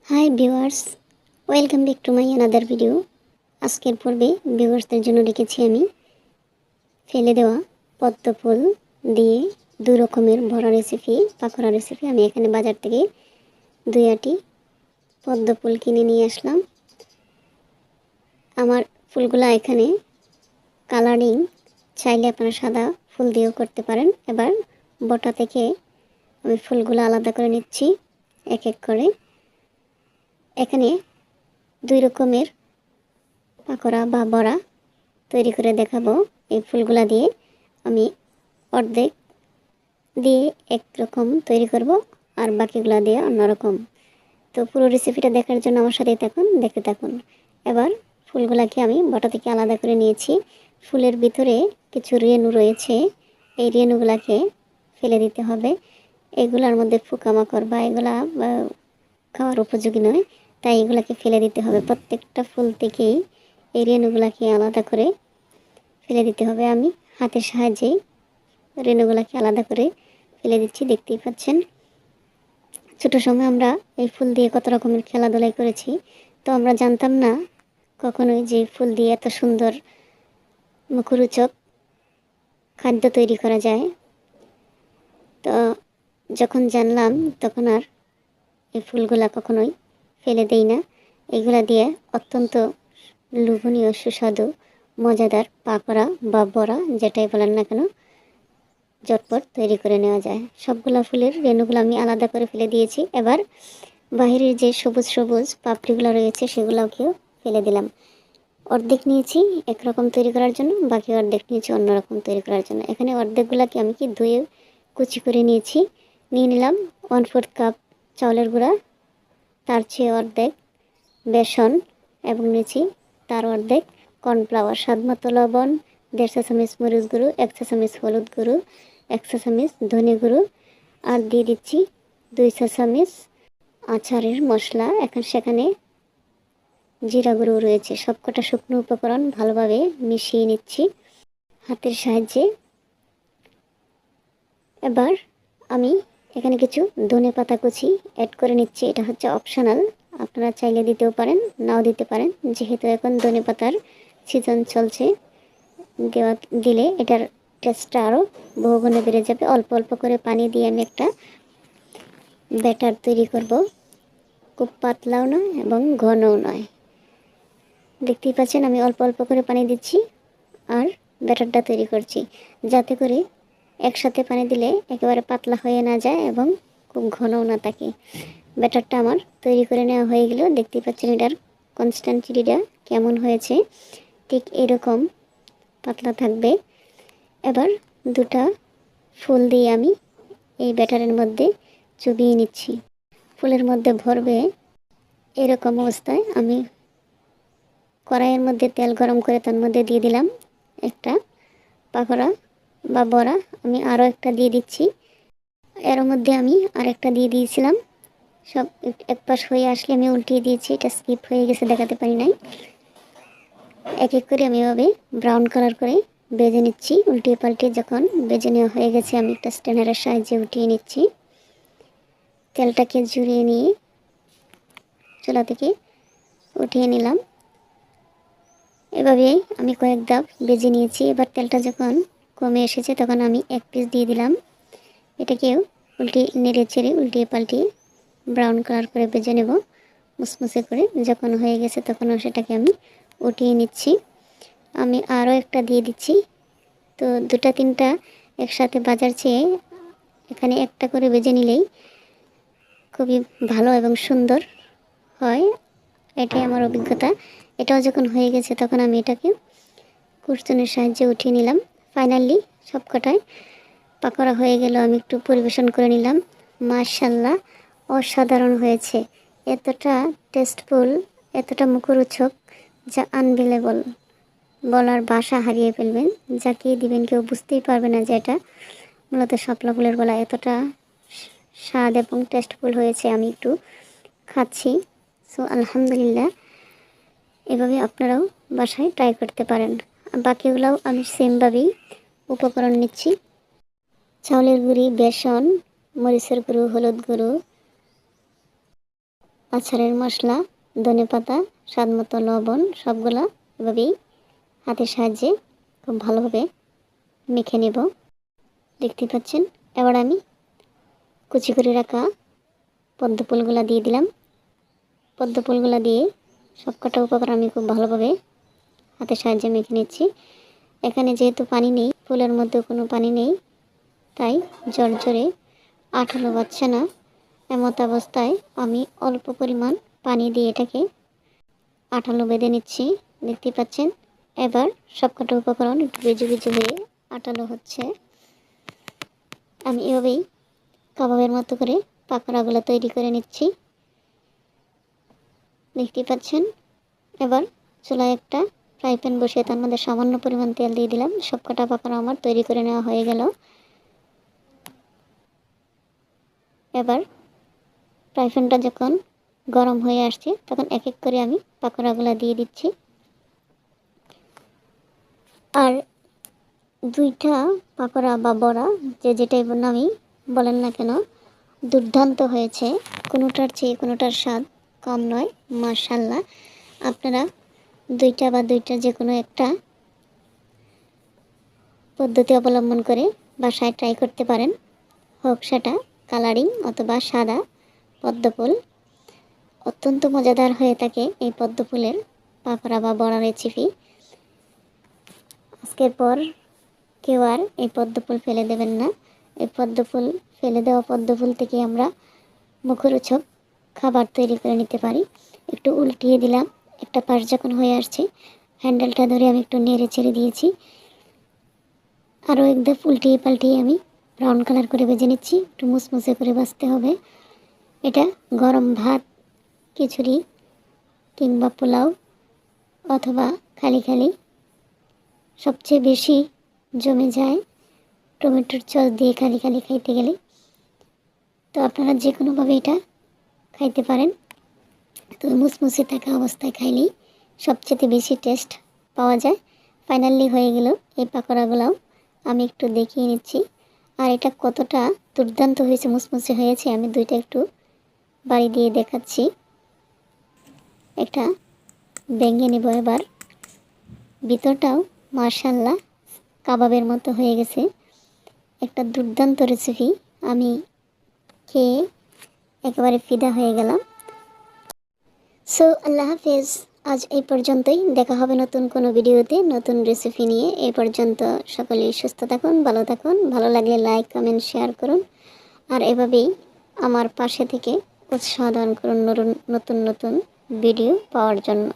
Hi viewers, welcome back to my another video. আজকের পর্বে ভিউয়ার্সদের জন্য রেখেছি আমি ফেলে দেওয়া পদ্ম ফুল দিয়ে দুই রকমের ভরা রেসিপি, পাকোড়া রেসিপি। আমি এখানে বাজার থেকে 2 আটি পদ্ম ফুল কিনে নিয়ে আসলাম। আমার ফুলগুলা এখানে কালারিং, চাইলে আপনারা সাদা ফুল দিয়েও করতে পারেন। এবার বটা থেকে আমি ফুলগুলো আলাদা করে নিচ্ছি এক এক করে। এখানে 2 রকমের পাকোড়া বা বড়া তৈরি করে দেখাবো। এই ফুলগুলা দিয়ে আমি অর্ধেক দিয়ে একরকম তৈরি করব আর বাকিগুলা দিয়ে অন্যরকম। তো পুরো রেসিপিটা দেখার জন্য আমার সাথেই থাকুন, দেখতে থাকুন। এবার ফুলগুলাকে আমি বটা থেকে আলাদা করে নিয়েছি। ফুলের ভিতরে কিছু রেণু রয়েছে, এই রেণুগুলাকে ফেলে দিতে হবে। এগুলার মধ্যে পোকামাকড় বা এগুলা খাওয়ার উপযোগী নয়, তাই এগুলাকে ফেলে দিতে হবে। প্রত্যেকটা ফুল থেকেই এই রেণুগুলাকে আলাদা করে ফেলে দিতে হবে। আমি হাতের সাহায্যে রেণুগুলাকে আলাদা করে ফেলে দিচ্ছি, দেখতেই পাচ্ছেন। ছোট সময় আমরা এই ফুল দিয়ে কত রকমের খেলাধুলাই করেছি, তো আমরা জানতাম না কখনোই যে ফুল দিয়ে এত সুন্দর মুখরোচক খাদ্য তৈরি করা যায়। তো যখন জানলাম তখন আর এই ফুলগুলা কখনোই ফেলে দেই না। এগুলা দিয়ে অত্যন্ত লোভনীয়, সুস্বাদু, মজাদার পাকোড়া বা বড়া যেটাই বলেন না কেন ঝটপট তৈরি করে নেওয়া যায়। সবগুলা ফুলের রেণুগুলো আমি আলাদা করে ফেলে দিয়েছি। এবার বাহিরের যে সবুজ সবুজ পাপড়িগুলো রয়েছে সেগুলোকেও ফেলে দিলাম। অর্ধেক নিয়েছি একরকম তৈরি করার জন্য, বাকি অর্ধেক নিয়েছি অন্যরকম তৈরি করার জন্য। এখানে অর্ধেকগুলোকে আমি ধুয়ে কুচি করে নিয়েছি। নিয়ে নিলাম 1/4 কাপ চাউলের গুঁড়া, তার চেয়ে অর্ধেক বেসন, এবং নিয়েছি তার অর্ধেক কর্নফ্লাওয়ার, স্বাদমতো লবণ, 1.5 চা চামচ মরিচ গুঁড়ো, 1 চা চামচ হলুদ গুঁড়ো, 1 চা চামচ ধনে গুঁড়ো, আর দিয়ে দিচ্ছি 2 চা চামচ আচারের মশলা। সেখানে জিরা গুঁড়ো রয়েছে। সবকটা শুকনো উপকরণ ভালোভাবে মিশিয়ে নিচ্ছি হাতের সাহায্যে। এবার আমি এখানে কিছু ধনে পাতা কুচি অ্যাড করে নিচ্ছি। এটা হচ্ছে অপশনাল, আপনারা চাইলে দিতেও পারেন, নাও দিতে পারেন। যেহেতু এখন ধনে পাতার সিজন চলছে, দিলে এটার টেস্টটা আরও বহুগুণে বেড়ে যাবে। অল্প অল্প করে পানি দিয়ে আমি একটা ব্যাটার তৈরি করব, খুব পাতলাও নয় এবং ঘনও নয়। দেখতেই পাচ্ছেন আমি অল্প অল্প করে পানি দিচ্ছি আর ব্যাটারটা তৈরি করছি, যাতে করে একসাথে পানি দিলে একেবারে পাতলা হয়ে না যায় এবং খুব ঘনও না থাকে। ব্যাটারটা আমার তৈরি করে নেওয়া হয়ে গেল। দেখতেই পাচ্ছেন এটার কনসিস্টেন্সিটা কেমন হয়েছে, ঠিক এরকম পাতলা থাকবে। এবার 2টা ফুল দিয়ে আমি এই ব্যাটারের মধ্যে চুবিয়ে নিচ্ছি। ফুলের মধ্যে ভরবে এরকম অবস্থায় আমি কড়াইয়ের মধ্যে তেল গরম করে তার মধ্যে দিয়ে দিলাম একটা পাকোড়া বা বড়া। আমি আরও একটা দিয়ে দিচ্ছি। এর মধ্যে আমি আরেকটা দিয়ে দিয়েছিলাম। সব এক পাশ হয়ে আসলে আমি উল্টিয়ে দিয়েছি, এটা স্কিপ হয়ে গেছে, দেখাতে পারি নাই। এক এক করে আমি এভাবে ব্রাউন কালার করে ভেজে নিচ্ছি। উল্টিয়ে পাল্টিয়ে যখন ভেজে নেওয়া হয়ে গেছে, আমি একটা স্ট্যান্ডারের সাহায্যে উঠিয়ে নিচ্ছি। তেলটাকে ঝরিয়ে নিয়ে চুলা থেকে উঠিয়ে নিলাম। এভাবেই আমি কয়েক ধাপ ভেজে নিয়েছি। এবার তেলটা যখন কমে এসেছে তখন আমি এক পিস দিয়ে দিলাম। এটাকেও নেড়ে চেড়ে উল্টিয়ে পাল্টিয়ে ব্রাউন কালার করে ভেজে নেব মুসমুসে করে। যখন হয়ে গেছে তখন সেটাকে আমি উঠিয়ে নিচ্ছি। আমি আরও একটা দিয়ে দিচ্ছি। তো 2-3টা একসাথে ভাজার চেয়ে এখানে একটা করে ভেজে নিলেই খুবই ভালো এবং সুন্দর হয়, এটাই আমার অভিজ্ঞতা। এটাও যখন হয়ে গেছে তখন আমি এটাকে কুরচুনের সাহায্যে উঠিয়ে নিলাম। ফাইনালি সবকটাই পাকোড়া হয়ে গেল। আমি একটু পরিবেশন করে নিলাম। মাশাআল্লাহ, অসাধারণ হয়েছে। এতটা টেস্টফুল, এতটা মুখরোচক, যা আনবিলেবল, বলার ভাষা হারিয়ে ফেলবেন। যাকে দিবেন কেউ বুঝতেই পারবে না যে এটা মূলত শাপলা ফুলের গলা। এতটা স্বাদ এবং টেস্টফুল হয়েছে। আমি একটু খাচ্ছি। সো আলহামদুলিল্লাহ, এভাবে আপনারাও বাসায় ট্রাই করতে পারেন। বাকিগুলোও আমি সেমভাবেই উপকরণ নিচ্ছি। চাউলের গুঁড়ি, বেসন, মরিচের গুঁড়ো, হলুদ গুঁড়ো, আচারের মশলা, ধনেপাতা, স্বাদমতো লবণ সবগুলা এভাবেই হাতের সাহায্যে খুব ভালোভাবে মেখে নেব। দেখতে পাচ্ছেন। এবার আমি কুচি করে রাখা পদ্ম ফুলগুলা দিয়ে দিলাম। পদ্ম ফুলগুলা দিয়ে সবকটা উপকরণ আমি খুব ভালোভাবে হাতের সাহায্যে মেখে নিচ্ছি। এখানে যেহেতু পানি নেই, ফুলের মধ্যে কোনো পানি নেই, তাই ঝরঝরে আঠালো পাচ্ছে না। এমত অবস্থায় আমি অল্প পরিমাণ পানি দিয়ে এটাকে আঠালো বেঁধে নিচ্ছি। দেখতে পাচ্ছেন। এবার সবকটা উপকরণ একটু ভিজে ভিজে হয়ে আঠালো হচ্ছে। আমি এভাবেই কাবাবের মতো করে পাকোড়াগুলো তৈরি করে নিচ্ছি। দেখতে পাচ্ছেন। এবার চুলায় একটা ফ্রাই প্যান বসিয়ে তার মধ্যে সামান্য পরিমাণ তেল দিয়ে দিলাম। সবকটা পাকোড়া আমার তৈরি করে নেওয়া হয়ে গেল। এবার ফ্রাই প্যানটা যখন গরম হয়ে আসছে তখন এক এক করে আমি পাকোড়াগুলো দিয়ে দিচ্ছি। আর দুইটা পাকোড়া বা বড়া যে যেটাই নামই বলেন না কেন, দুর্দান্ত হয়েছে। কোনোটার চেয়ে কোনোটার স্বাদ কম নয়। মাশাআল্লাহ। আপনারা দুইটা যে কোনো একটা পদ্ধতি অবলম্বন করে বাসায় ট্রাই করতে পারেন, হোক সেটা কালারিং অথবা সাদা পদ্মফুল। অত্যন্ত মজাদার হয়ে থাকে এই পদ্মফুলের পাকোড়া বা বড়া রেসিপি। আজকের পর কেউ আর এই পদ্মফুল ফেলে দেবেন না। এই পদ্মফুল ফেলে দেওয়া পদ্মফুল থেকে আমরা মুখরোচক খাবার তৈরি করে নিতে পারি। একটু উল্টিয়ে দিলাম। একটা পাশ যখন হয়ে আসছে, হ্যান্ডেলটা ধরে আমি একটু নেড়ে ছেড়ে দিয়েছি। আরও একদম উল্টিয়ে পাল্টিয়ে আমি ব্রাউন কালার করে ভেজে নিচ্ছি। একটু মুসমুসে করে ভাজতে হবে। এটা গরম ভাত, খিচুড়ি কিংবা পোলাও অথবা খালি খালি সবচেয়ে বেশি জমে যায় টমেটোর সস দিয়ে খালি খালি খাইতে গেলে। তো আপনারা যে কোনোভাবে এটা খাইতে পারেন। তো মুসমুসে থাকা অবস্থায় খাইলেই সবচেয়ে বেশি টেস্ট পাওয়া যায়। ফাইনালি হয়ে গেল এই পাকোড়াগুলোও। আমি একটু দেখিয়ে নিচ্ছি। আর এটা কতটা দুর্দান্ত হয়েছে, মুসমুসে হয়েছে, আমি দুইটা একটু বাড়ি দিয়ে দেখাচ্ছি। একটা ভেঙে নেব এবার। ভিতরটাও মাশাআল্লাহ কাবাবের মতো হয়ে গেছে। একটা দুর্দান্ত রেসিপি। আমি খেয়ে একেবারে ফিদা হয়ে গেলাম। সো আল্লাহ হাফেজ। আজ এই পর্যন্তই। দেখা হবে নতুন কোনো ভিডিওতে নতুন রেসিপি নিয়ে। এই পর্যন্ত সকলেই সুস্থ থাকুন, ভালো থাকুন। ভালো লাগলে লাইক, কমেন্ট, শেয়ার করুন। আর এভাবেই আমার পাশে থেকে উৎসাহ দান করুন নতুন নতুন ভিডিও পাওয়ার জন্য।